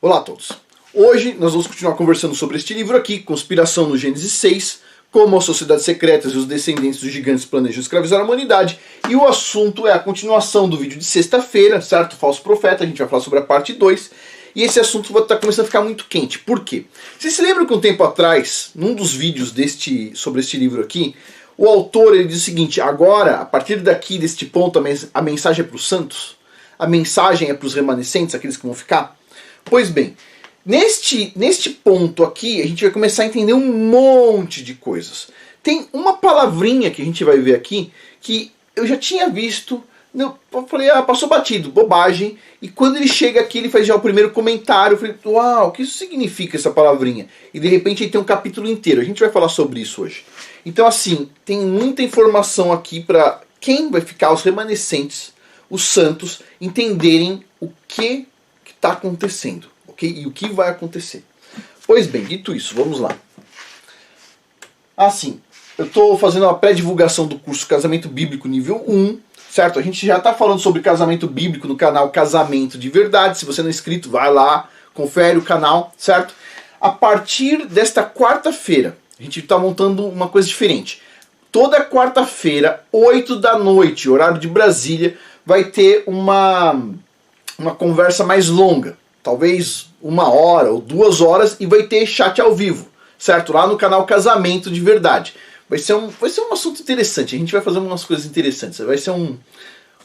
Olá a todos. Hoje nós vamos continuar conversando sobre este livro aqui, Conspiração no Gênesis 6, como as sociedades secretas e os descendentes dos gigantes planejam escravizar a humanidade. E o assunto é a continuação do vídeo de sexta-feira, certo? Falso profeta, a gente vai falar sobre a parte 2. E esse assunto vai estar começando a ficar muito quente. Por quê? Vocês se lembram que um tempo atrás, num dos vídeos sobre este livro aqui, o autor ele diz o seguinte: agora, a partir daqui, deste ponto, a mensagem é para os santos? A mensagem é para os remanescentes, aqueles que vão ficar? Pois bem, neste ponto aqui, a gente vai começar a entender um monte de coisas. Tem uma palavrinha que a gente vai ver aqui, que eu já tinha visto, eu falei, passou batido, bobagem. E quando ele chega aqui, ele faz já o primeiro comentário, eu falei, uau, o que isso significa essa palavrinha? E de repente ele tem um capítulo inteiro, a gente vai falar sobre isso hoje. Então assim, tem muita informação aqui para quem vai ficar, os remanescentes, os santos, entenderem o que está acontecendo, ok? E o que vai acontecer. Pois bem, dito isso, vamos lá. Assim, eu estou fazendo uma pré-divulgação do curso Casamento Bíblico nível 1, certo? A gente já está falando sobre casamento bíblico no canal Casamento de Verdade. Se você não é inscrito, vai lá, confere o canal, certo? A partir desta quarta-feira, a gente está montando uma coisa diferente. Toda quarta-feira, 8 da noite, horário de Brasília, vai ter uma conversa mais longa, talvez 1 hora ou 2 horas, e vai ter chat ao vivo, certo? Lá no canal Casamento de Verdade. Vai ser um assunto interessante, a gente vai fazer umas coisas interessantes, vai ser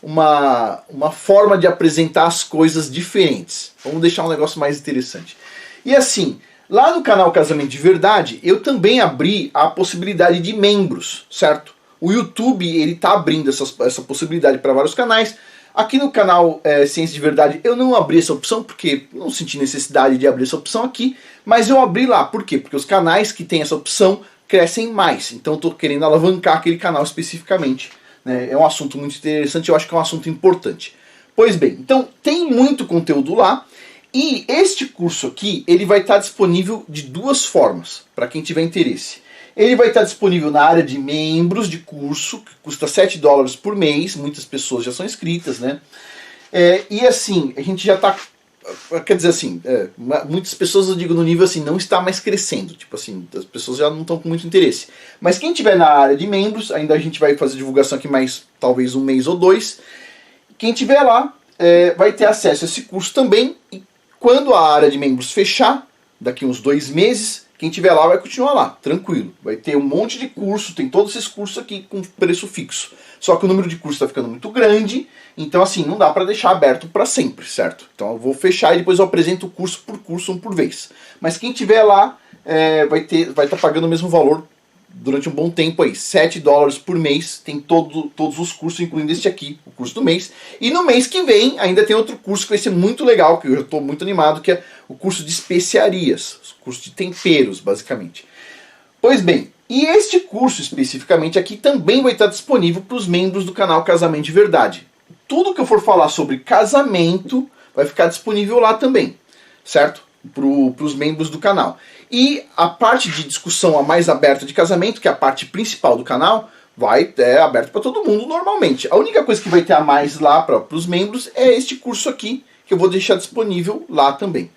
uma forma de apresentar as coisas diferentes. Vamos deixar um negócio mais interessante. E assim, lá no canal Casamento de Verdade, eu também abri a possibilidade de membros, certo? O YouTube ele está abrindo essa possibilidade para vários canais. Aqui no canal Ciência de Verdade eu não abri essa opção porque não senti necessidade de abrir essa opção aqui, mas eu abri lá. Por quê? Porque os canais que têm essa opção crescem mais. Então eu estou querendo alavancar aquele canal especificamente, né? É um assunto muito interessante, eu acho que é um assunto importante. Pois bem, então tem muito conteúdo lá. E este curso aqui ele vai estar disponível de 2 formas, para quem tiver interesse. Ele vai estar disponível na área de membros de curso, que custa $7 por mês. Muitas pessoas já são inscritas, né? E assim, a gente já está... Quer dizer assim, muitas pessoas, eu digo no nível assim, não está mais crescendo. Tipo assim, as pessoas já não estão com muito interesse. Mas quem tiver na área de membros, ainda a gente vai fazer divulgação aqui mais talvez 1 mês ou 2. Quem tiver lá vai ter acesso a esse curso também. E quando a área de membros fechar, daqui uns 2 meses... Quem tiver lá vai continuar lá, tranquilo. Vai ter um monte de curso, tem todos esses cursos aqui com preço fixo. Só que o número de cursos está ficando muito grande, então assim, não dá para deixar aberto para sempre, certo? Então eu vou fechar e depois eu apresento o curso, um por vez. Mas quem tiver lá vai estar pagando o mesmo valor durante um bom tempo aí. $7 por mês, tem todos os cursos, incluindo este aqui, o curso do mês. E no mês que vem ainda tem outro curso que vai ser muito legal, que eu já estou muito animado, que é o curso de especiarias, o curso de temperos, basicamente. Pois bem, e este curso especificamente aqui também vai estar disponível para os membros do canal Casamento de Verdade. Tudo que eu for falar sobre casamento vai ficar disponível lá também, certo? Para os membros do canal. E a parte de discussão a mais aberta de casamento, que é a parte principal do canal, vai ter aberto para todo mundo normalmente. A única coisa que vai ter a mais lá para os membros é este curso aqui, que eu vou deixar disponível lá também.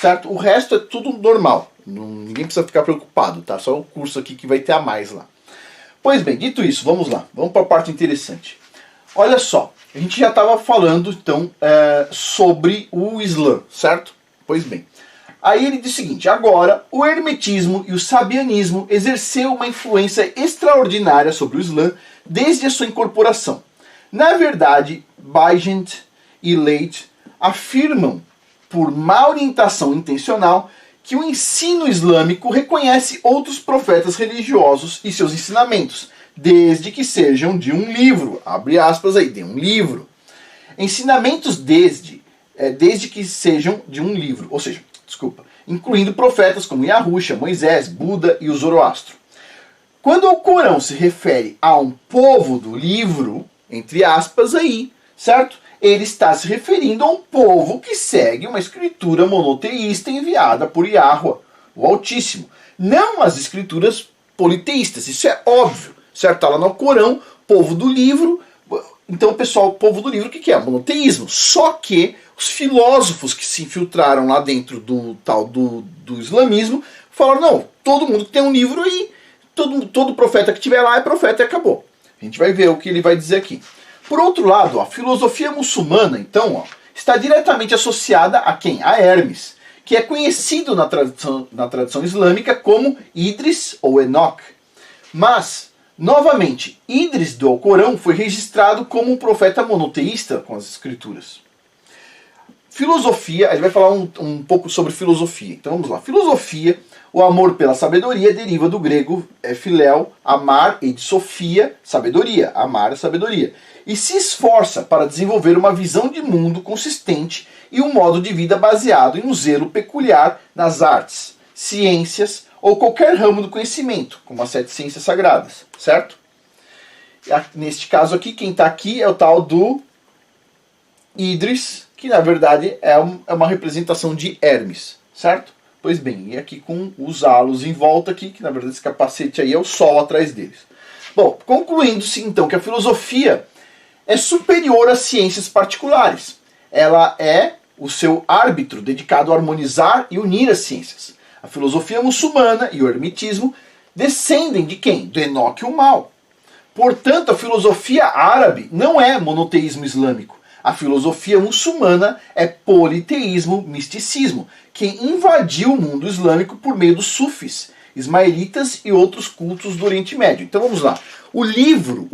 Certo? O resto é tudo normal. Ninguém precisa ficar preocupado, tá? Só o curso aqui que vai ter a mais lá. Pois bem, dito isso, vamos lá. Vamos para a parte interessante. Olha só, a gente já estava falando então sobre o Islã, certo? Pois bem. Aí ele diz o seguinte: agora o hermetismo e o sabianismo exerceu uma influência extraordinária sobre o Islã desde a sua incorporação. Na verdade, Baigent e Leite afirmam, por má orientação intencional, que o ensino islâmico reconhece outros profetas religiosos e seus ensinamentos, desde que sejam de um livro. Abre aspas aí, de um livro. Ensinamentos desde que sejam de um livro, ou seja, incluindo profetas como Yahusha, Moisés, Buda e o Zoroastro. Quando o Corão se refere a um povo do livro, entre aspas aí, certo? Ele está se referindo a um povo que segue uma escritura monoteísta enviada por Yahweh, o Altíssimo. Não as escrituras politeístas, isso é óbvio, certo? Está lá no Corão, povo do livro. Então, pessoal, o povo do livro, o que é? Monoteísmo. Só que Os filósofos que se infiltraram lá dentro do tal do islamismo falaram, não, todo mundo que tem um livro aí, todo profeta que tiver lá é profeta e acabou. A gente vai ver o que ele vai dizer aqui. Por outro lado, a filosofia muçulmana, então, ó, está diretamente associada a quem? A Hermes, que é conhecido na tradição islâmica como Idris ou Enoch. Mas, novamente, Idris do Alcorão foi registrado como um profeta monoteísta com as escrituras. Filosofia, a gente vai falar um pouco sobre filosofia. Então vamos lá. Filosofia, o amor pela sabedoria, deriva do grego philéu, amar, e de sofia, sabedoria, amar, sabedoria. E se esforça para desenvolver uma visão de mundo consistente e um modo de vida baseado em um zelo peculiar nas artes, ciências ou qualquer ramo do conhecimento, como as 7 ciências sagradas, certo? Neste caso aqui, quem está aqui é o tal do Idris, que na verdade é uma representação de Hermes, certo? Pois bem, e aqui com os halos em volta aqui, que na verdade esse capacete aí é o sol atrás deles. Bom, concluindo-se então que a filosofia é superior às ciências particulares. Ela é o seu árbitro dedicado a harmonizar e unir as ciências. A filosofia muçulmana e o hermetismo descendem de quem? Do Enoque o Mal. Portanto, a filosofia árabe não é monoteísmo islâmico. A filosofia muçulmana é politeísmo, misticismo, que invadiu o mundo islâmico por meio dos sufis, ismaelitas e outros cultos do Oriente Médio. Então vamos lá. O livro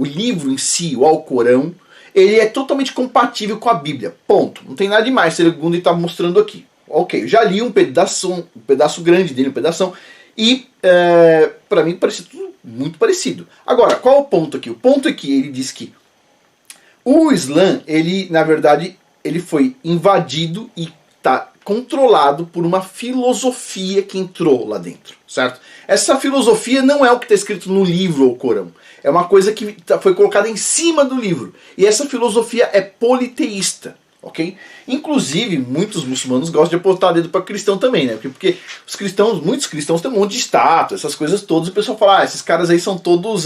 em si, o Alcorão, ele é totalmente compatível com a Bíblia. Ponto. Não tem nada demais, segundo ele está mostrando aqui. Ok, eu já li um pedaço grande dele, um pedação, e para mim parece tudo muito parecido. Agora, qual é o ponto aqui? O ponto é que ele diz que o Islã, ele, na verdade, ele foi invadido e está controlado por uma filosofia que entrou lá dentro, certo? Essa filosofia não é o que está escrito no livro ou Corão. É uma coisa que foi colocada em cima do livro. E essa filosofia é politeísta, ok? Inclusive, muitos muçulmanos gostam de apontar dedo para cristão também, né? Porque os cristãos, muitos cristãos têm um monte de estátua, essas coisas todas, e o pessoal fala, esses caras aí são todos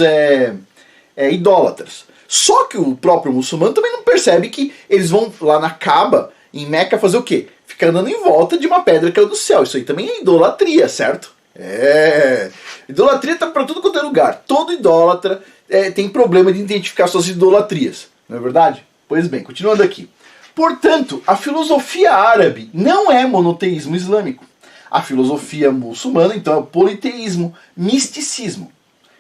idólatras. Só que o próprio muçulmano também não percebe que eles vão lá na Kaaba, em Meca, fazer o quê? Ficar andando em volta de uma pedra que caiu do céu. Isso aí também é idolatria, certo? Idolatria tá para tudo quanto é lugar. Todo idólatra tem problema de identificar suas idolatrias. Não é verdade? Pois bem, continuando aqui. Portanto, a filosofia árabe não é monoteísmo islâmico. A filosofia muçulmana, então, é o politeísmo, misticismo,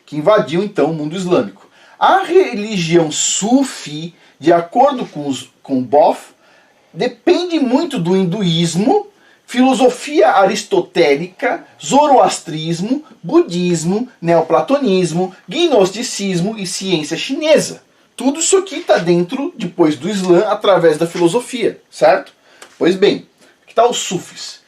que invadiu, então, o mundo islâmico. A religião sufi, de acordo com Boff, depende muito do hinduísmo, filosofia aristotélica, zoroastrismo, budismo, neoplatonismo, gnosticismo e ciência chinesa. Tudo isso aqui está dentro, depois do Islã, através da filosofia, certo? Pois bem, aqui está os sufis.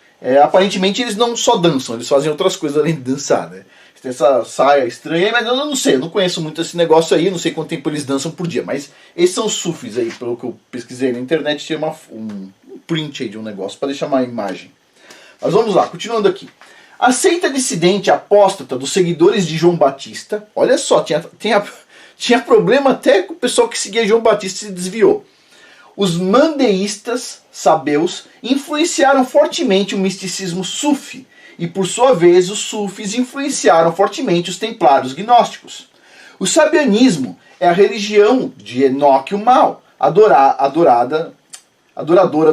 Aparentemente eles não só dançam, eles fazem outras coisas além de dançar, né? Tem essa saia estranha, mas eu não sei, eu não conheço muito esse negócio aí, não sei quanto tempo eles dançam por dia, mas esses são os sufis aí, pelo que eu pesquisei na internet, tinha um print aí de um negócio para deixar uma imagem. Mas vamos lá, continuando aqui. A seita dissidente apóstata dos seguidores de João Batista, olha só, tinha problema até com o pessoal que seguia João Batista e se desviou. Os mandeístas sabeus influenciaram fortemente o misticismo sufi, e por sua vez os sufis influenciaram fortemente os templários gnósticos. O sabianismo é a religião de Enoque o Mal, adoradora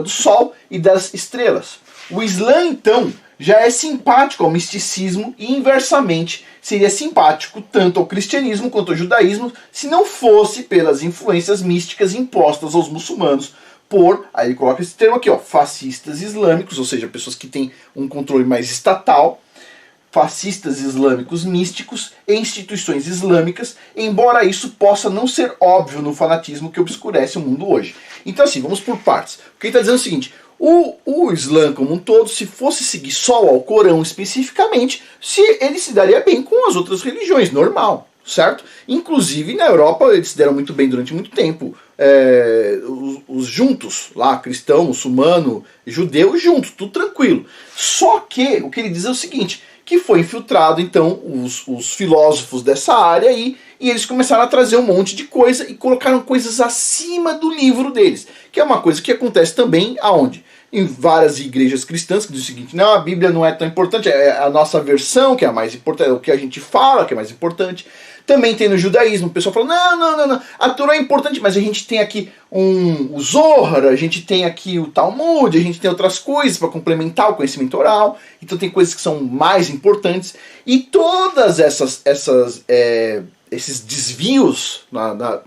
do sol e das estrelas. O Islã, então, já é simpático ao misticismo e, inversamente, seria simpático tanto ao cristianismo quanto ao judaísmo se não fosse pelas influências místicas impostas aos muçulmanos aí ele coloca esse termo aqui, ó, fascistas islâmicos, ou seja, pessoas que têm um controle mais estatal, fascistas islâmicos místicos e instituições islâmicas, embora isso possa não ser óbvio no fanatismo que obscurece o mundo hoje. Então assim, vamos por partes. O que ele está dizendo é o seguinte, o Islã como um todo, se fosse seguir só o Alcorão especificamente, ele se daria bem com as outras religiões, normal, certo? Inclusive na Europa eles se deram muito bem durante muito tempo. Os juntos, lá, cristão, muçulmano, judeu, juntos, tudo tranquilo. Só que o que ele diz é o seguinte, que foi infiltrado, então, os filósofos dessa área aí, e eles começaram a trazer um monte de coisa e colocaram coisas acima do livro deles, que é uma coisa que acontece também aonde? Em várias igrejas cristãs que dizem o seguinte: não, a Bíblia não é tão importante, é a nossa versão que é a mais importante, é o que a gente fala que é mais importante. Também tem no judaísmo, o pessoal fala: não, a Torá é importante, mas a gente tem aqui o Zohar, a gente tem aqui o Talmud, a gente tem outras coisas para complementar o conhecimento oral, então tem coisas que são mais importantes. E todas esses desvios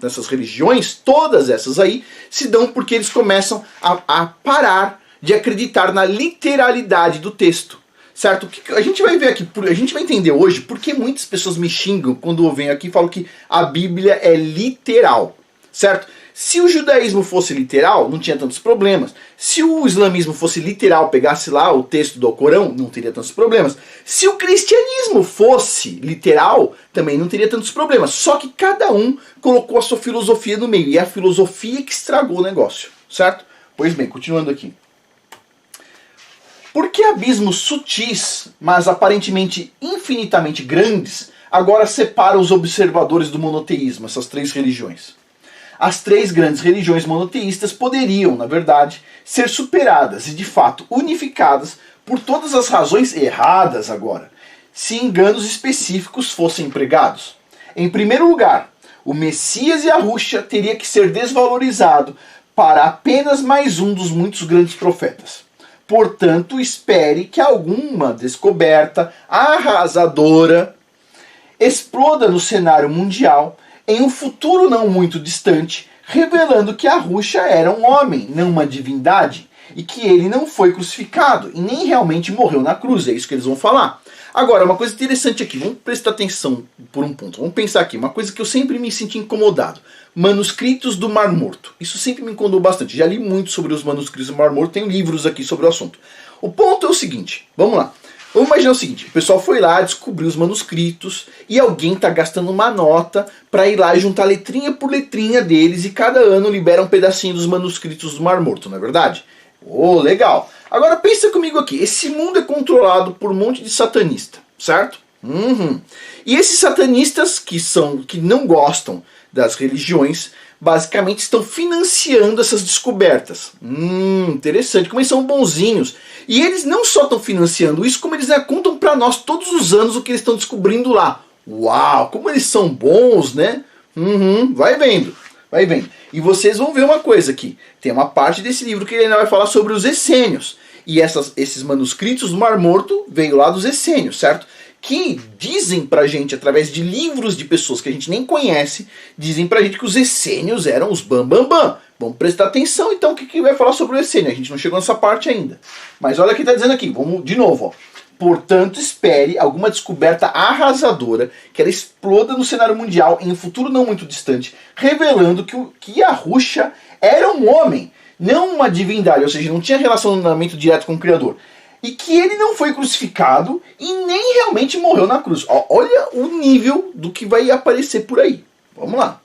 nessas religiões, todas essas aí, se dão porque eles começam a parar de acreditar na literalidade do texto. Certo? O que a gente vai ver aqui, a gente vai entender hoje porque muitas pessoas me xingam quando eu venho aqui e falo que a Bíblia é literal. Certo? Se o judaísmo fosse literal, não tinha tantos problemas. Se o islamismo fosse literal, pegasse lá o texto do Alcorão, não teria tantos problemas. Se o cristianismo fosse literal, também não teria tantos problemas. Só que cada um colocou a sua filosofia no meio. E é a filosofia que estragou o negócio. Certo? Pois bem, continuando aqui. Por que abismos sutis, mas aparentemente infinitamente grandes, agora separam os observadores do monoteísmo, essas três religiões? As três grandes religiões monoteístas poderiam, na verdade, ser superadas e de fato unificadas por todas as razões erradas agora, se enganos específicos fossem empregados. Em primeiro lugar, o Messias Yahushua teria que ser desvalorizado para apenas mais um dos muitos grandes profetas. Portanto, espere que alguma descoberta arrasadora exploda no cenário mundial em um futuro não muito distante, revelando que Yahushua era um homem, não uma divindade, e que ele não foi crucificado e nem realmente morreu na cruz. É isso que eles vão falar. Agora, uma coisa interessante aqui, vamos prestar atenção por um ponto. Vamos pensar aqui, uma coisa que eu sempre me senti incomodado. Manuscritos do Mar Morto. Isso sempre me incomodou bastante. Já li muito sobre os manuscritos do Mar Morto, tenho livros aqui sobre o assunto. O ponto é o seguinte, vamos lá. Vamos imaginar o seguinte, o pessoal foi lá, descobriu os manuscritos e alguém está gastando uma nota para ir lá e juntar letrinha por letrinha deles e cada ano libera um pedacinho dos manuscritos do Mar Morto, não é verdade? Oh, legal. Agora pensa comigo aqui, esse mundo é controlado por um monte de satanista, certo? E esses satanistas que não gostam das religiões, basicamente estão financiando essas descobertas. Interessante, como eles são bonzinhos. E eles não só estão financiando isso, como eles contam para nós todos os anos o que eles estão descobrindo lá. Uau, como eles são bons, né? Vai vendo, vai vendo. E vocês vão ver uma coisa aqui. Tem uma parte desse livro que ele ainda vai falar sobre os essênios. E esses manuscritos do Mar Morto veio lá dos essênios, certo? Que dizem pra gente, através de livros de pessoas que a gente nem conhece, dizem pra gente que os essênios eram os bambambam. Vamos prestar atenção então o que vai falar sobre o essênio. A gente não chegou nessa parte ainda. Mas olha o que está dizendo aqui, vamos de novo. Ó. Portanto, espere alguma descoberta arrasadora que ela exploda no cenário mundial em um futuro não muito distante, revelando que Yahushua era um homem, não uma divindade, ou seja, não tinha relacionamento direto com o Criador. E que ele não foi crucificado e nem realmente morreu na cruz. Olha o nível do que vai aparecer por aí. Vamos lá.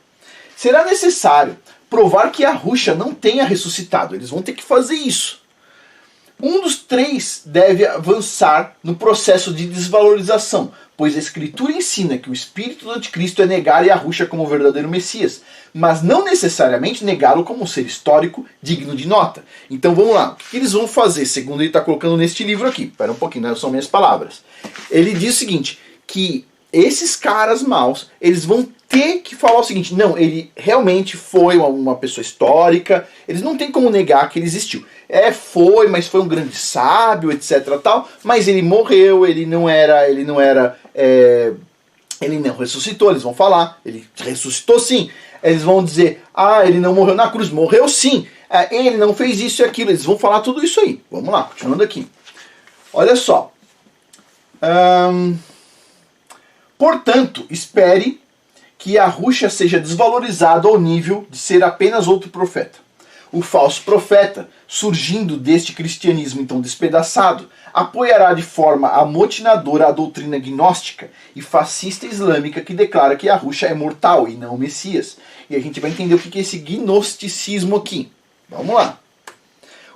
Será necessário provar que Yahushua não tenha ressuscitado. Eles vão ter que fazer isso. Um dos três deve avançar no processo de desvalorização, pois a Escritura ensina que o espírito do anticristo é negar Yahushua como o verdadeiro Messias, mas não necessariamente negá-lo como um ser histórico digno de nota. Então vamos lá, o que eles vão fazer, segundo ele está colocando neste livro aqui? Espera um pouquinho, não são minhas palavras. Ele diz o seguinte, que esses caras maus, eles vão ter que falar o seguinte, não, ele realmente foi uma pessoa histórica, eles não tem como negar que ele existiu. Foi, mas foi um grande sábio, etc, tal, mas ele morreu, ele não ressuscitou, eles vão falar, ele ressuscitou sim. Eles vão dizer, ele não morreu na cruz, morreu sim, ele não fez isso e aquilo, eles vão falar tudo isso aí. Vamos lá, continuando aqui. Olha só. Portanto, espere que Yahushua seja desvalorizado ao nível de ser apenas outro profeta. O falso profeta, surgindo deste cristianismo então despedaçado, apoiará de forma amotinadora a doutrina gnóstica e fascista islâmica que declara que Yahushua é mortal e não o Messias. E a gente vai entender o que é esse gnosticismo aqui. Vamos lá.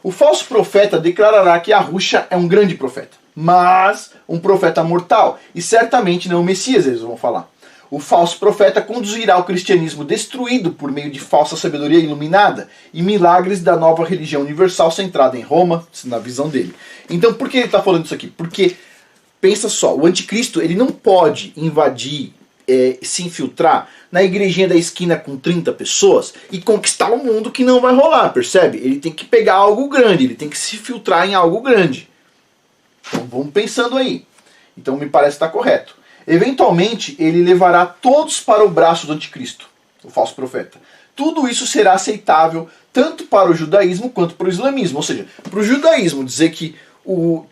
O falso profeta declarará que Yahushua é um grande profeta, mas um profeta mortal, e certamente não o Messias, eles vão falar. O falso profeta conduzirá o cristianismo destruído por meio de falsa sabedoria iluminada e milagres da nova religião universal centrada em Roma, na visão dele. Então, por que ele está falando isso aqui? Porque, pensa só, o anticristo ele não pode invadir, se infiltrar na igrejinha da esquina com 30 pessoas e conquistar o mundo, que não vai rolar, percebe? Ele tem que pegar algo grande, ele tem que se filtrar em algo grande. Então vamos pensando aí. Então me parece estar correto. Eventualmente ele levará todos para o braço do anticristo, o falso profeta. Tudo isso será aceitável tanto para o judaísmo quanto para o islamismo. Ou seja, para o judaísmo dizer que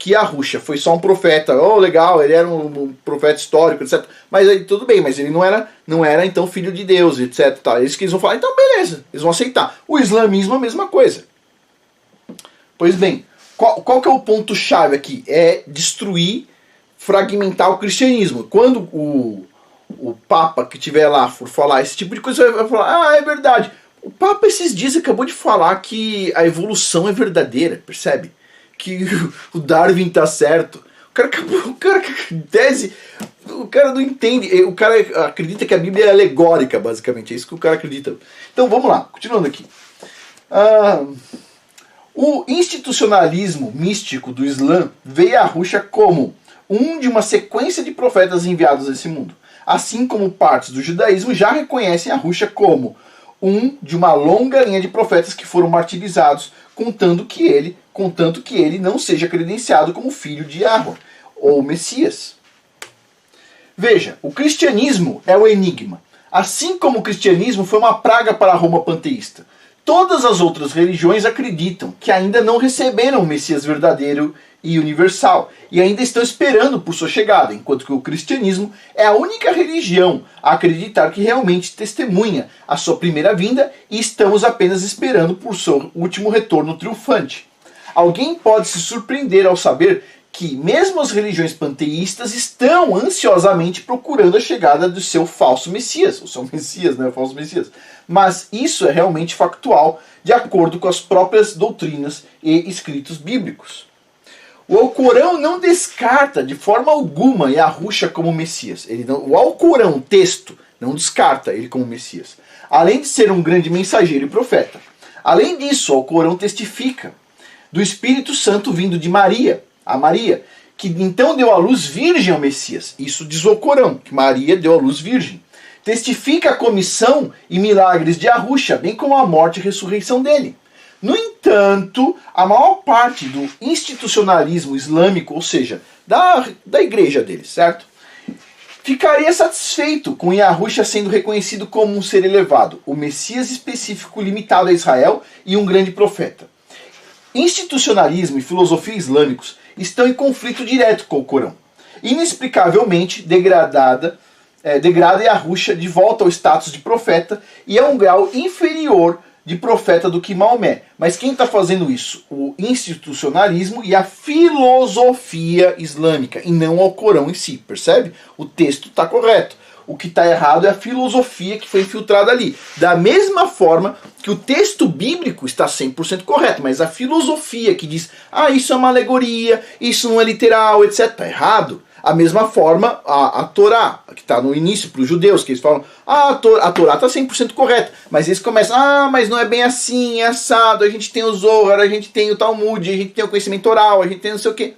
Yahushua foi só um profeta, legal, ele era um profeta histórico, etc. Mas aí tudo bem, mas ele não era então filho de Deus, etc. Tá. Eles que eles vão falar, então beleza, eles vão aceitar. O islamismo é a mesma coisa. Pois bem, qual que é o ponto-chave aqui? É destruir, fragmentar o cristianismo. Quando o Papa que estiver lá for falar esse tipo de coisa, vai falar, é verdade. O Papa esses dias acabou de falar que a evolução é verdadeira, percebe? Que o Darwin tá certo. O cara não entende. O cara acredita que a Bíblia é alegórica, basicamente. É isso que o cara acredita. Então vamos lá, continuando aqui. O institucionalismo místico do Islã vê Yahushua como de uma sequência de profetas enviados a esse mundo. Assim como partes do judaísmo já reconhecem Yahushua como de uma longa linha de profetas que foram martirizados, contanto que ele não seja credenciado como filho de Yahweh, ou Messias. Veja, o cristianismo é o enigma. Assim como o cristianismo foi uma praga para a Roma panteísta, todas as outras religiões acreditam que ainda não receberam o Messias verdadeiro e universal, e ainda estão esperando por sua chegada, enquanto que o cristianismo é a única religião a acreditar que realmente testemunha a sua primeira vinda e estamos apenas esperando por seu último retorno triunfante. Alguém pode se surpreender ao saber que mesmo as religiões panteístas estão ansiosamente procurando a chegada do seu falso Messias, o seu Messias, né, o falso Messias. Mas isso é realmente factual, de acordo com as próprias doutrinas e escritos bíblicos. O Alcorão não descarta de forma alguma Yahushua como Messias. O Alcorão, o texto, não descarta ele como Messias. Além de ser um grande mensageiro e profeta. Além disso, o Alcorão testifica do Espírito Santo vindo de Maria, a Maria, que então deu à luz virgem ao Messias. Isso diz o Alcorão, que Maria deu à luz virgem. Testifica a comissão e milagres de Yahushua, bem como a morte e ressurreição dele. No entanto, a maior parte do institucionalismo islâmico, ou seja, da igreja dele, certo? Ficaria satisfeito com Yahushua sendo reconhecido como um ser elevado, o Messias específico limitado a Israel e um grande profeta. Institucionalismo e filosofia islâmicos estão em conflito direto com o Corão. Inexplicavelmente degrada Yahushua de volta ao status de profeta e a um grau inferior de profeta do que Maomé. Mas quem está fazendo isso? O institucionalismo e a filosofia islâmica, e não o Corão em si, percebe? O texto está correto. O que está errado é a filosofia que foi infiltrada ali. Da mesma forma que o texto bíblico está 100% correto, mas a filosofia que diz, isso é uma alegoria, isso não é literal, etc., está errado. A mesma forma, a Torá, que está no início para os judeus, que eles falam, a Torá está 100% correta, mas eles começam, mas não é bem assim, é assado, a gente tem o Zohar, a gente tem o Talmud, a gente tem o conhecimento oral, a gente tem não sei o quê.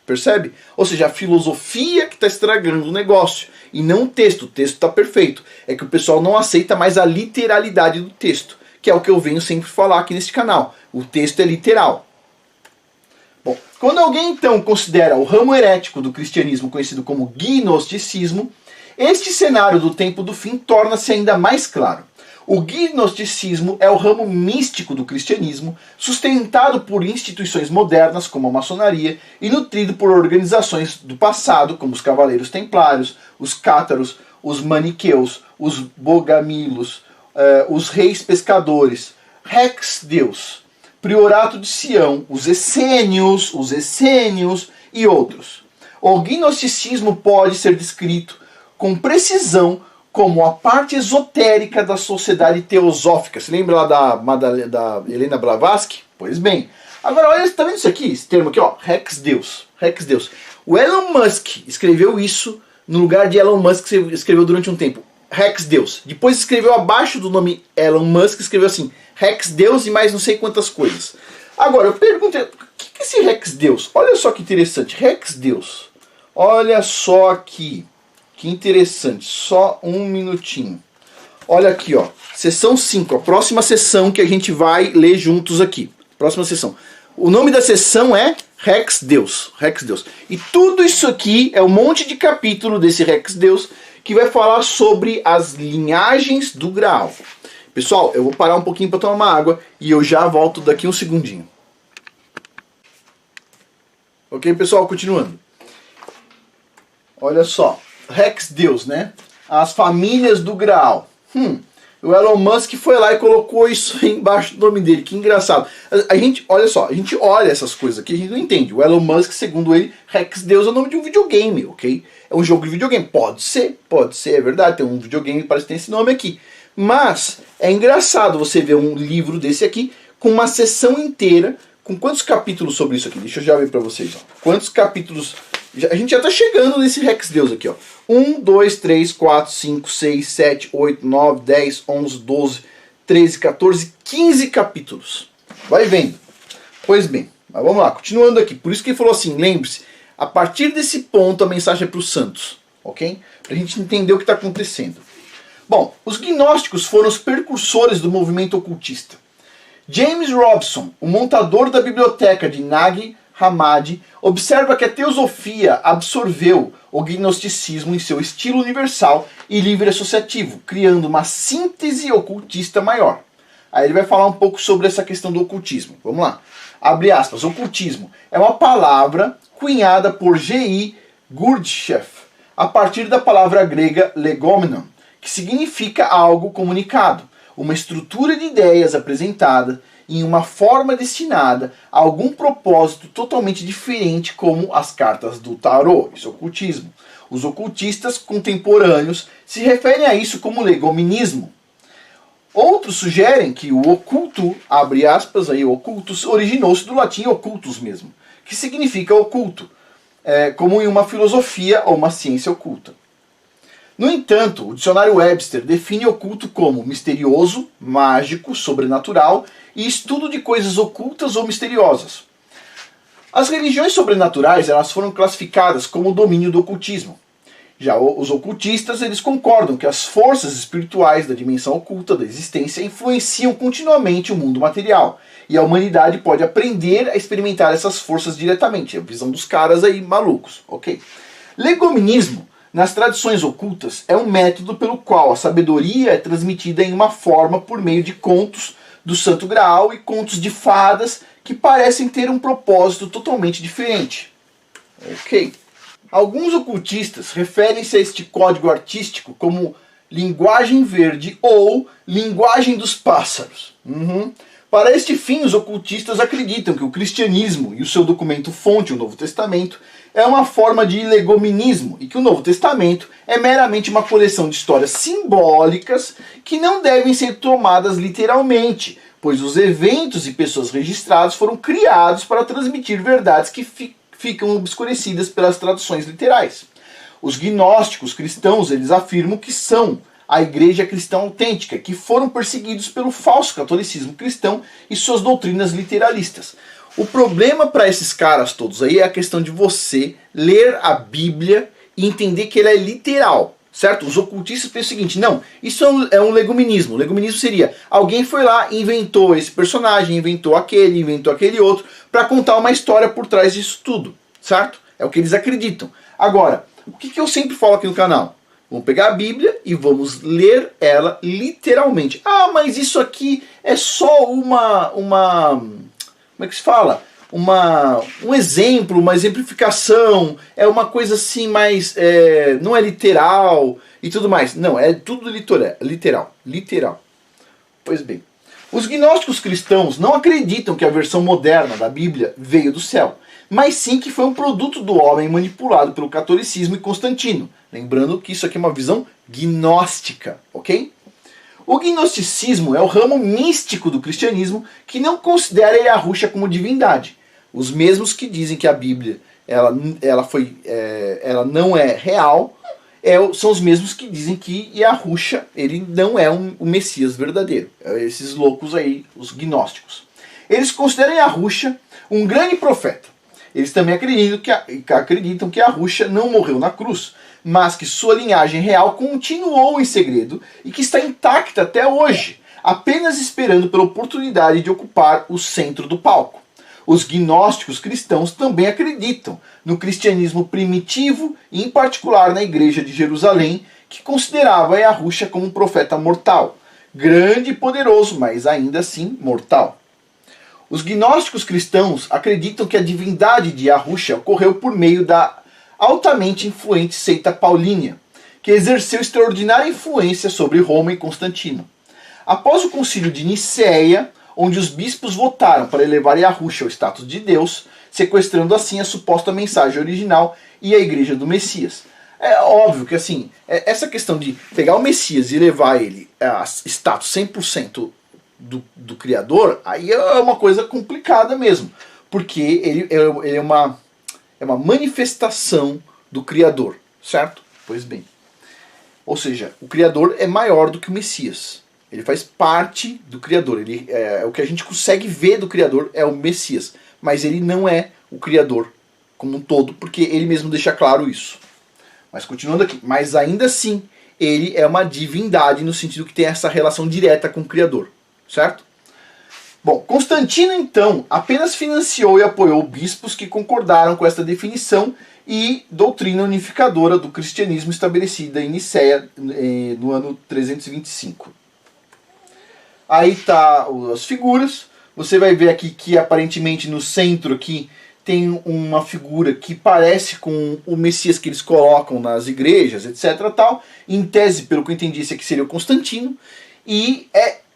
Percebe? Ou seja, a filosofia que está estragando o negócio, e não o texto está perfeito. É que o pessoal não aceita mais a literalidade do texto, que é o que eu venho sempre falar aqui neste canal. O texto é literal. Bom, quando alguém então considera o ramo herético do cristianismo conhecido como gnosticismo, este cenário do tempo do fim torna-se ainda mais claro. O gnosticismo é o ramo místico do cristianismo, sustentado por instituições modernas como a maçonaria e nutrido por organizações do passado como os cavaleiros templários, os cátaros, os maniqueus, os bogamilos, os reis pescadores, Rex Deus, Priorato de Sião, os essênios e outros. O gnosticismo pode ser descrito com precisão como a parte esotérica da sociedade teosófica. Se lembra lá da Helena Blavatsky? Pois bem, Agora, olha, tá vendo isso aqui? Esse termo aqui, ó, Rex Deus. Rex Deus. O Elon Musk escreveu isso no lugar de Elon Musk, que escreveu durante um tempo. Rex Deus. Depois escreveu abaixo do nome Elon Musk, escreveu assim, Rex Deus e mais não sei quantas coisas. Agora, eu pergunto, o que é esse Rex Deus? Olha só que interessante, Rex Deus. Olha só aqui, que interessante, só um minutinho. Olha aqui, ó, sessão 5, a próxima sessão que a gente vai ler juntos aqui. Próxima sessão. O nome da sessão é Rex Deus. Rex Deus. E tudo isso aqui é um monte de capítulo desse Rex Deus que vai falar sobre as linhagens do Graal. Pessoal, eu vou parar um pouquinho para tomar uma água e eu já volto daqui um segundinho. Ok, pessoal? Continuando. Olha só. Rex Deus, né? As famílias do Graal. O Elon Musk foi lá e colocou isso aí embaixo do nome dele. Que engraçado. A gente, olha só, a gente olha essas coisas aqui, a gente não entende. O Elon Musk, segundo ele, Rex Deus é o nome de um videogame, ok? É um jogo de videogame. Pode ser, é verdade. Tem um videogame que parece que tem esse nome aqui. Mas é engraçado você ver um livro desse aqui com uma sessão inteira. Com quantos capítulos sobre isso aqui? Deixa eu já ver pra vocês. Ó. Quantos capítulos... A gente já tá chegando nesse Rex Deus aqui, ó. 1, 2, 3, 4, 5, 6, 7, 8, 9, 10, 11, 12, 13, 14, 15 capítulos. Vai vendo. Pois bem, mas vamos lá, continuando aqui. Por isso que ele falou assim, lembre-se, a partir desse ponto a mensagem é para os santos, ok? Pra gente entender o que está acontecendo. Bom, os gnósticos foram os precursores do movimento ocultista. James Robson, o montador da biblioteca de Nag Hammadi, observa que a teosofia absorveu o gnosticismo em seu estilo universal e livre associativo, criando uma síntese ocultista maior. Aí ele vai falar um pouco sobre essa questão do ocultismo. Vamos lá. Abre aspas. Ocultismo é uma palavra cunhada por G.I. Gurdjieff a partir da palavra grega legomenon, que significa algo comunicado, uma estrutura de ideias apresentada em uma forma destinada a algum propósito totalmente diferente, como as cartas do tarô. Isso é ocultismo. Os ocultistas contemporâneos se referem a isso como legominismo. Outros sugerem que o oculto, abre aspas aí, ocultus, originou-se do latim occultus mesmo, que significa oculto, como em uma filosofia ou uma ciência oculta. No entanto, o dicionário Webster define oculto como misterioso, mágico, sobrenatural e estudo de coisas ocultas ou misteriosas. As religiões sobrenaturais elas foram classificadas como domínio do ocultismo. Já os ocultistas eles concordam que as forças espirituais da dimensão oculta da existência influenciam continuamente o mundo material e a humanidade pode aprender a experimentar essas forças diretamente. É a visão dos caras aí malucos, ok? Legominismo nas tradições ocultas, é um método pelo qual a sabedoria é transmitida em uma forma por meio de contos do Santo Graal e contos de fadas que parecem ter um propósito totalmente diferente. Ok. Alguns ocultistas referem-se a este código artístico como linguagem verde ou linguagem dos pássaros. Para este fim, os ocultistas acreditam que o cristianismo e o seu documento-fonte, o Novo Testamento, é uma forma de legominismo e que o Novo Testamento é meramente uma coleção de histórias simbólicas que não devem ser tomadas literalmente, pois os eventos e pessoas registrados foram criados para transmitir verdades que ficam obscurecidas pelas traduções literais. Os gnósticos cristãos eles afirmam que são a igreja cristã autêntica, que foram perseguidos pelo falso catolicismo cristão e suas doutrinas literalistas. O problema para esses caras todos aí é a questão de você ler a Bíblia e entender que ela é literal, certo? Os ocultistas pensam o seguinte, não, isso é um legominismo. O legominismo seria, alguém foi lá, inventou esse personagem, inventou aquele outro, para contar uma história por trás disso tudo, certo? É o que eles acreditam. Agora, o que eu sempre falo aqui no canal? Vamos pegar a Bíblia e vamos ler ela literalmente. Ah, mas isso aqui é só uma como é que se fala? Um exemplo, uma exemplificação, é uma coisa assim mais, não é literal e tudo mais. Não, é tudo literal. Pois bem, os gnósticos cristãos não acreditam que a versão moderna da Bíblia veio do céu, mas sim que foi um produto do homem manipulado pelo catolicismo e Constantino. Lembrando que isso aqui é uma visão gnóstica, ok? O gnosticismo é o ramo místico do cristianismo que não considera Yahushua como divindade. Os mesmos que dizem que a Bíblia ela não é real, são os mesmos que dizem que Yahushua ele não é o Messias verdadeiro. Esses loucos aí, os gnósticos. Eles consideram Yahushua um grande profeta. Eles também acreditam que Yahushua não morreu na cruz, mas que sua linhagem real continuou em segredo e que está intacta até hoje, apenas esperando pela oportunidade de ocupar o centro do palco. Os gnósticos cristãos também acreditam no cristianismo primitivo e, em particular, na igreja de Jerusalém, que considerava Yahushua como um profeta mortal, grande e poderoso, mas ainda assim mortal. Os gnósticos cristãos acreditam que a divindade de Yahushua ocorreu por meio da altamente influente seita paulínia, que exerceu extraordinária influência sobre Roma e Constantino. Após o concílio de Nicéia, onde os bispos votaram para elevar Yahushua ao status de Deus, sequestrando assim a suposta mensagem original e a igreja do Messias. É óbvio que assim, essa questão de pegar o Messias e levar ele a status 100% do Criador, aí é uma coisa complicada mesmo, porque ele é uma manifestação do Criador, certo? Pois bem. Ou seja, o Criador é maior do que o Messias. Ele faz parte do Criador. O que a gente consegue ver do Criador é o Messias. Mas ele não é o Criador como um todo, porque ele mesmo deixa claro isso. Mas continuando aqui. Mas ainda assim, ele é uma divindade no sentido que tem essa relação direta com o Criador. Certo? Bom, Constantino então apenas financiou e apoiou bispos que concordaram com esta definição e doutrina unificadora do cristianismo estabelecida em Nicéia no ano 325. Aí tá as figuras. Você vai ver aqui que aparentemente no centro aqui tem uma figura que parece com o Messias que eles colocam nas igrejas, etc. Tal. Em tese, pelo que eu entendi, esse aqui seria o Constantino. E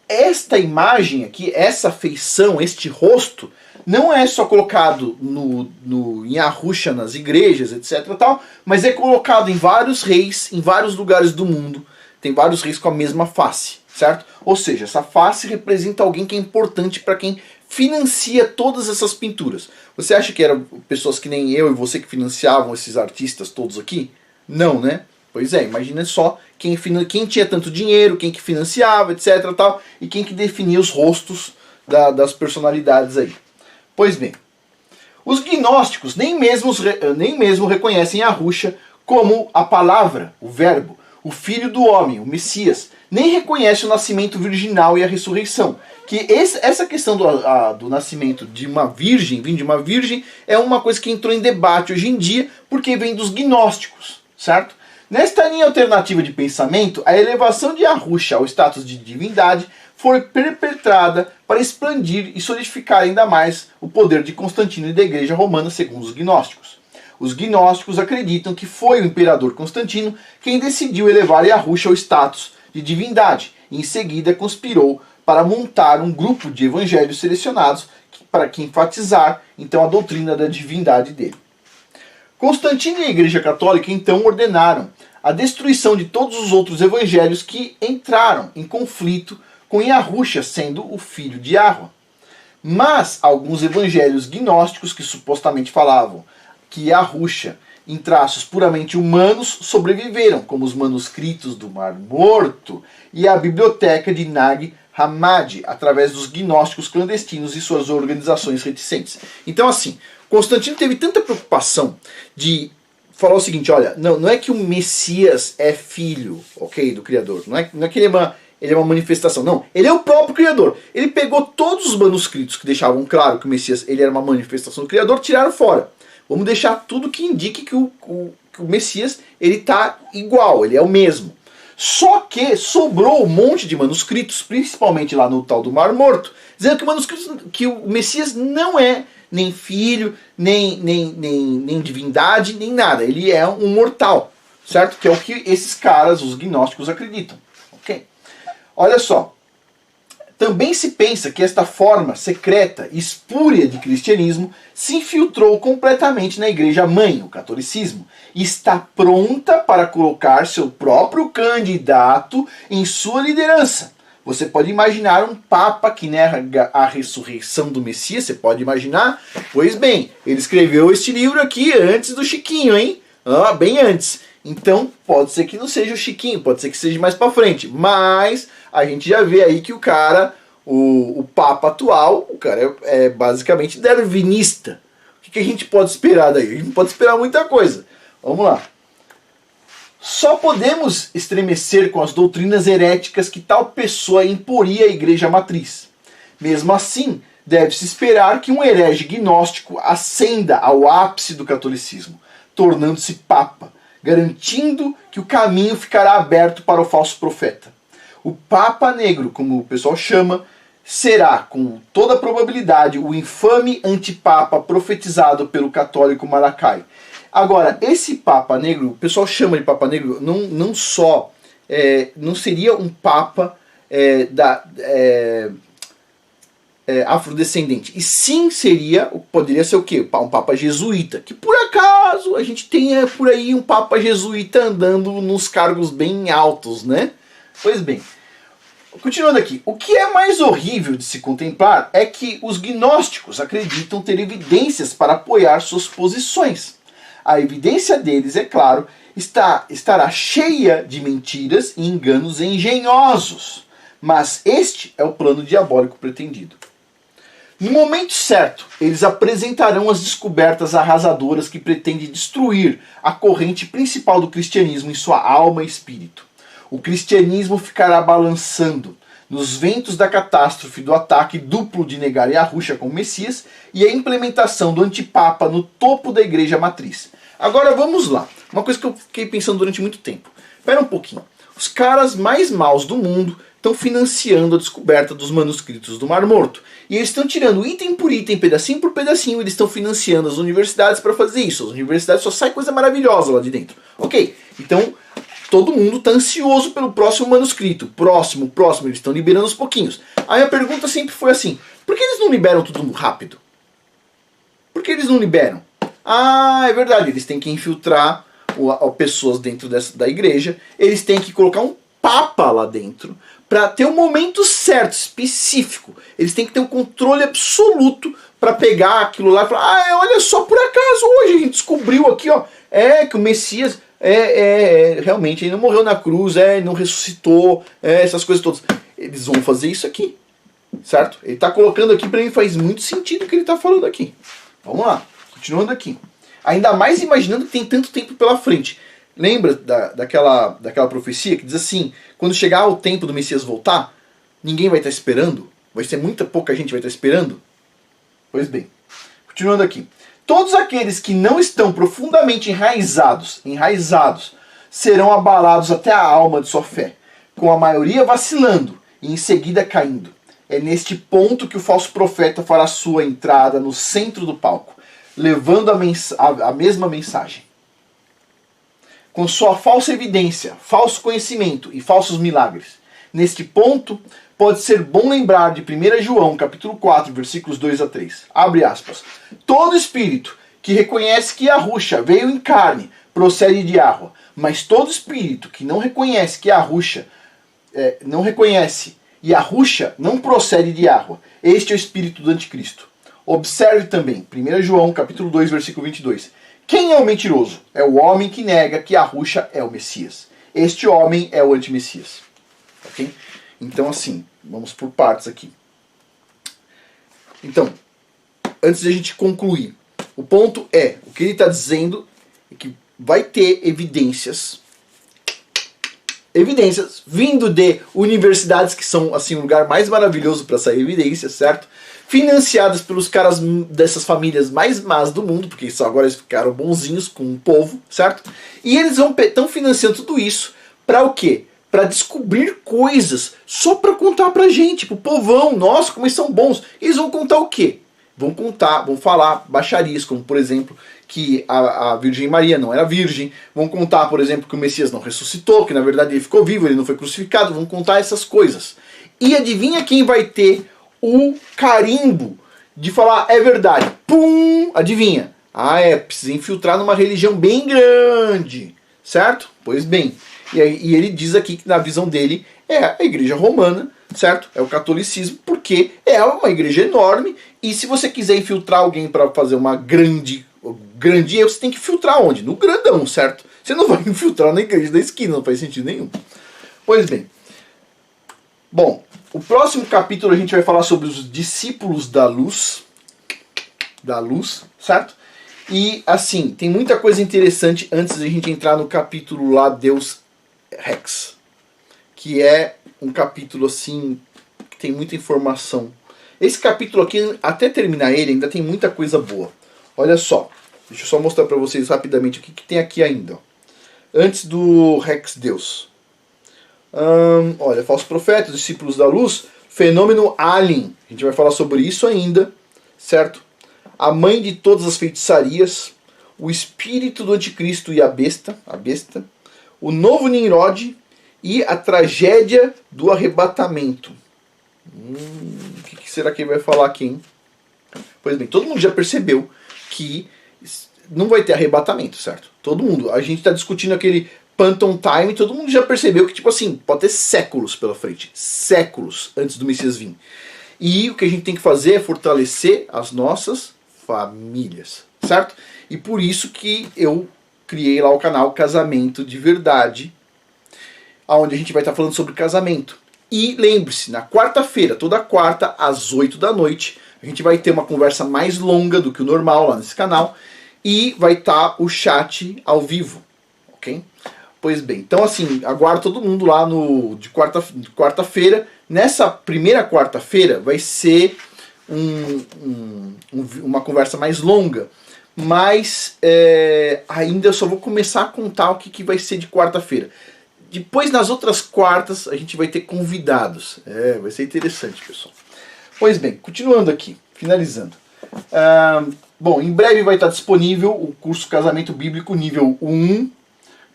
esta imagem aqui, essa feição, este rosto, não é só colocado em Yahushua nas igrejas, etc. Tal, mas é colocado em vários reis, em vários lugares do mundo. Tem vários reis com a mesma face. Certo? Ou seja, essa face representa alguém que é importante para quem financia todas essas pinturas. Você acha que eram pessoas que nem eu e você que financiavam esses artistas todos aqui? Não, né? Pois é, imagina só quem tinha tanto dinheiro, quem que financiava, etc. Tal, e quem que definia os rostos das personalidades aí. Pois bem, os gnósticos nem mesmo reconhecem Yahushua como a palavra, o verbo, o filho do homem, o Messias, nem reconhece o nascimento virginal e a ressurreição. Que essa questão do nascimento de uma virgem, vindo de uma virgem, é uma coisa que entrou em debate hoje em dia, porque vem dos gnósticos, certo? Nesta linha alternativa de pensamento, a elevação de Yahushua ao status de divindade foi perpetrada para expandir e solidificar ainda mais o poder de Constantino e da Igreja Romana, segundo os gnósticos. Os gnósticos acreditam que foi o imperador Constantino quem decidiu elevar Yahushua ao status de divindade e em seguida conspirou para montar um grupo de evangelhos selecionados para que enfatizar então a doutrina da divindade dele. Constantino e a Igreja Católica então ordenaram a destruição de todos os outros evangelhos que entraram em conflito com Yahushua sendo o filho de Yahweh. Mas alguns evangelhos gnósticos que supostamente falavam que Yahushua, em traços puramente humanos, sobreviveram, como os manuscritos do Mar Morto e a biblioteca de Nag Hammadi, através dos gnósticos clandestinos e suas organizações reticentes. Então, assim, Constantino teve tanta preocupação de falar o seguinte, olha, não é que o Messias é filho, ok, do Criador, não é que ele é uma manifestação, não, ele é o próprio Criador. Ele pegou todos os manuscritos que deixavam claro que o Messias ele era uma manifestação do Criador, tiraram fora. Vamos deixar tudo que indique que o Messias ele está igual, ele é o mesmo. Só que sobrou um monte de manuscritos, principalmente lá no tal do Mar Morto, dizendo que o Messias não é nem filho, nem divindade, nem nada. Ele é um mortal, certo? Que é o que esses caras, os gnósticos, acreditam. Ok? Olha só. Também se pensa que esta forma secreta e espúria de cristianismo se infiltrou completamente na igreja-mãe, o catolicismo, e está pronta para colocar seu próprio candidato em sua liderança. Você pode imaginar um papa que nega a ressurreição do Messias? Você pode imaginar? Pois bem, ele escreveu este livro aqui antes do Chiquinho, hein? Bem antes. Então, pode ser que não seja o Chiquinho, pode ser que seja mais pra frente. Mas a gente já vê aí que o cara, o papa atual, o cara é basicamente darwinista. O que a gente pode esperar daí? A gente pode esperar muita coisa. Vamos lá. Só podemos estremecer com as doutrinas heréticas que tal pessoa imporia à igreja matriz. Mesmo assim, deve-se esperar que um herege gnóstico ascenda ao ápice do catolicismo, tornando-se papa, garantindo que o caminho ficará aberto para o falso profeta. O Papa Negro, como o pessoal chama, será, com toda probabilidade, o infame antipapa profetizado pelo católico Malachi. Agora, esse Papa Negro, o pessoal chama de Papa Negro, não seria um Papa afrodescendente. E sim poderia ser o quê? Um Papa jesuíta. Que por acaso a gente tenha por aí um Papa jesuíta andando nos cargos bem altos, né? Pois bem, continuando aqui. O que é mais horrível de se contemplar é que os gnósticos acreditam ter evidências para apoiar suas posições. A evidência deles, é claro, estará cheia de mentiras e enganos engenhosos. Mas este é o plano diabólico pretendido. No momento certo, eles apresentarão as descobertas arrasadoras que pretendem destruir a corrente principal do cristianismo em sua alma e espírito. O cristianismo ficará balançando nos ventos da catástrofe do ataque duplo de negar Yahushua como Messias e a implementação do antipapa no topo da igreja matriz. Agora vamos lá. Uma coisa que eu fiquei pensando durante muito tempo. Espera um pouquinho. Os caras mais maus do mundo estão financiando a descoberta dos manuscritos do Mar Morto. E eles estão tirando item por item, pedacinho por pedacinho, eles estão financiando as universidades para fazer isso. As universidades só sai coisa maravilhosa lá de dentro. Ok, então todo mundo está ansioso pelo próximo manuscrito. Próximo, eles estão liberando aos pouquinhos. Aí a pergunta sempre foi assim, por que eles não liberam tudo rápido? Por que eles não liberam? Ah, é verdade, eles têm que infiltrar pessoas dentro da igreja, eles têm que colocar um papa lá dentro, para ter o momento certo, específico. Eles têm que ter um controle absoluto para pegar aquilo lá e falar, olha só, por acaso hoje a gente descobriu aqui, ó, que o Messias realmente ele não morreu na cruz, ele não ressuscitou, essas coisas todas. Eles vão fazer isso aqui, certo? Ele está colocando aqui, para mim faz muito sentido o que ele está falando aqui. Vamos lá, continuando aqui. Ainda mais imaginando que tem tanto tempo pela frente. Lembra daquela profecia que diz assim, quando chegar o tempo do Messias voltar, ninguém vai estar esperando? Vai ser pouca gente vai estar esperando? Pois bem, continuando aqui. Todos aqueles que não estão profundamente enraizados, serão abalados até a alma de sua fé, com a maioria vacilando e em seguida caindo. É neste ponto que o falso profeta fará sua entrada no centro do palco, levando a mesma mensagem. Com sua falsa evidência, falso conhecimento e falsos milagres. Neste ponto, pode ser bom lembrar de 1 João, capítulo 4, versículos 2 a 3. Abre aspas. Todo espírito que reconhece que Yahushua veio em carne procede de Yahweh, mas todo espírito que não reconhece que Yahushua não procede de Yahweh. Este é o espírito do anticristo. Observe também, 1 João, capítulo 2, versículo 22. Quem é o mentiroso? É o homem que nega que Yahushua é o Messias. Este homem é o antimessias. Ok? Então, assim, vamos por partes aqui. Então, antes de a gente concluir, o ponto é, o que ele está dizendo é que vai ter evidências vindo de universidades que são assim o lugar mais maravilhoso para sair evidências, certo? Financiadas pelos caras dessas famílias mais más do mundo, porque só agora eles ficaram bonzinhos com o povo, certo? E eles estão financiando tudo isso para o quê? Para descobrir coisas só para contar pra gente, pro povão, nossa, como eles são bons. Eles vão contar o quê? Vão falar baixarias, como por exemplo, que a Virgem Maria não era virgem. Vão contar, por exemplo, que o Messias não ressuscitou, que na verdade ele ficou vivo, ele não foi crucificado. Vão contar essas coisas. E adivinha quem vai ter o carimbo de falar, é verdade. Pum! Adivinha? Precisa infiltrar numa religião bem grande. Certo? Pois bem. E ele diz aqui que na visão dele é a igreja romana, certo? É o catolicismo, porque é uma igreja enorme, e se você quiser infiltrar alguém para fazer uma grande erro, você tem que filtrar onde? No grandão, certo? Você não vai infiltrar na igreja da esquina, não faz sentido nenhum. Pois bem. Bom, o próximo capítulo a gente vai falar sobre os discípulos da luz, certo? E assim, tem muita coisa interessante antes da gente entrar no capítulo lá, Deus Rex, que é um capítulo assim, que tem muita informação. Esse capítulo aqui, até terminar ele, ainda tem muita coisa boa. Olha só, deixa eu só mostrar para vocês rapidamente o que tem aqui ainda. Antes do Rex Deus. Olha, falsos profetas, discípulos da luz, fenômeno alien. A gente vai falar sobre isso ainda, certo? A mãe de todas as feitiçarias, o espírito do anticristo e a besta, o novo Nimrod e a tragédia do arrebatamento. O que será que ele vai falar aqui, hein? Pois bem, todo mundo já percebeu que não vai ter arrebatamento, certo? Todo mundo. A gente está discutindo aquele Phantom Time, todo mundo já percebeu que, tipo assim, pode ter séculos pela frente. Séculos antes do Messias vir. E o que a gente tem que fazer é fortalecer as nossas famílias, certo? E por isso que eu criei lá o canal Casamento de Verdade, onde a gente vai estar falando sobre casamento. E lembre-se, na quarta-feira, toda quarta, às 8 da noite, a gente vai ter uma conversa mais longa do que o normal lá nesse canal, e vai estar o chat ao vivo, ok? Pois bem, então assim, aguardo todo mundo lá de quarta-feira. Nessa primeira quarta-feira vai ser uma conversa mais longa, mas ainda eu só vou começar a contar o que vai ser de quarta-feira. Depois, nas outras quartas, a gente vai ter convidados. Vai ser interessante, pessoal. Pois bem, continuando aqui, finalizando. Bom, em breve vai estar disponível o curso Casamento Bíblico nível 1,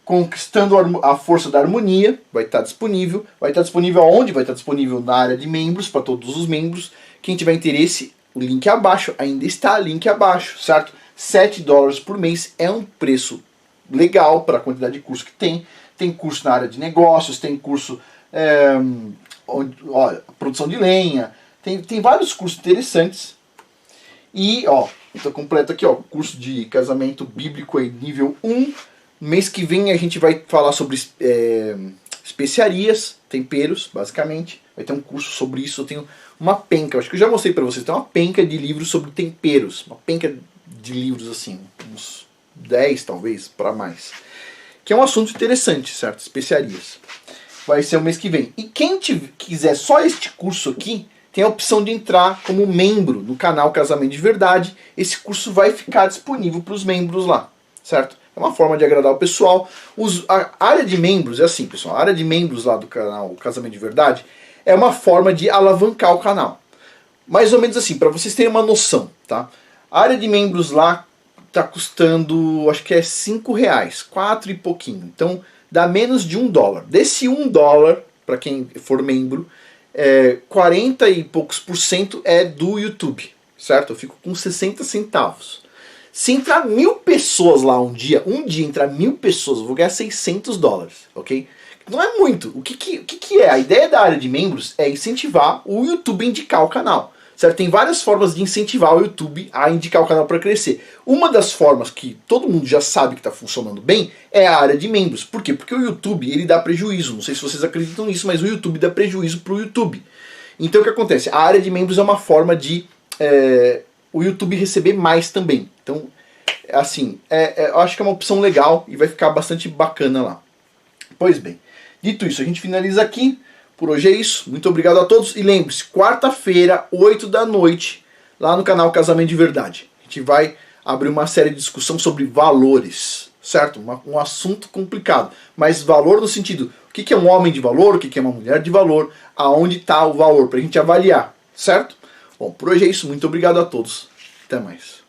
Conquistando a Força da Harmonia. Vai estar disponível. Vai estar disponível aonde? Vai estar disponível na área de membros, para todos os membros. Quem tiver interesse, o link abaixo, ainda está link abaixo, certo? $7 por mês é um preço legal para a quantidade de curso que tem. Tem curso na área de negócios, tem curso produção de lenha, tem vários cursos interessantes. E, então completo aqui, curso de casamento bíblico aí, nível 1. Mês que vem a gente vai falar sobre especiarias, temperos, basicamente. Vai ter um curso sobre isso. Eu tenho uma penca, acho que eu já mostrei para vocês, tem uma penca de livros sobre temperos. Uma penca de livros assim, uns 10 talvez, para mais. Que é um assunto interessante, certo? Especiarias. Vai ser o mês que vem. E quem quiser só este curso aqui, tem a opção de entrar como membro no canal Casamento de Verdade. Esse curso vai ficar disponível para os membros lá, certo? É uma forma de agradar o pessoal. A área de membros é assim, pessoal. A área de membros lá do canal Casamento de Verdade é uma forma de alavancar o canal. Mais ou menos assim, para vocês terem uma noção, tá? A área de membros lá está custando, acho que é R$5, 4 e pouquinho. Então dá menos de $1. Desse $1, para quem for membro, 40 e poucos % é do YouTube, certo? Eu fico com 60 centavos. Se entrar 1000 pessoas lá um dia entrar 1000 pessoas, eu vou ganhar $600, ok? Não é muito. O que é? A ideia da área de membros é incentivar o YouTube a indicar o canal, certo? Tem várias formas de incentivar o YouTube a indicar o canal para crescer. Uma das formas que todo mundo já sabe que está funcionando bem é a área de membros. Por quê? Porque o YouTube ele dá prejuízo. Não sei se vocês acreditam nisso, mas o YouTube dá prejuízo para o YouTube. Então o que acontece? A área de membros é uma forma de o YouTube receber mais também. Então, assim, eu acho que é uma opção legal e vai ficar bastante bacana lá. Pois bem, dito isso, a gente finaliza aqui. Por hoje é isso. Muito obrigado a todos. E lembre-se, quarta-feira, 8 da noite, lá no canal Casamento de Verdade. A gente vai abrir uma série de discussão sobre valores, certo? Um assunto complicado. Mas valor no sentido, o que é um homem de valor, o que é uma mulher de valor, aonde está o valor, para a gente avaliar, certo? Bom, por hoje é isso. Muito obrigado a todos. Até mais.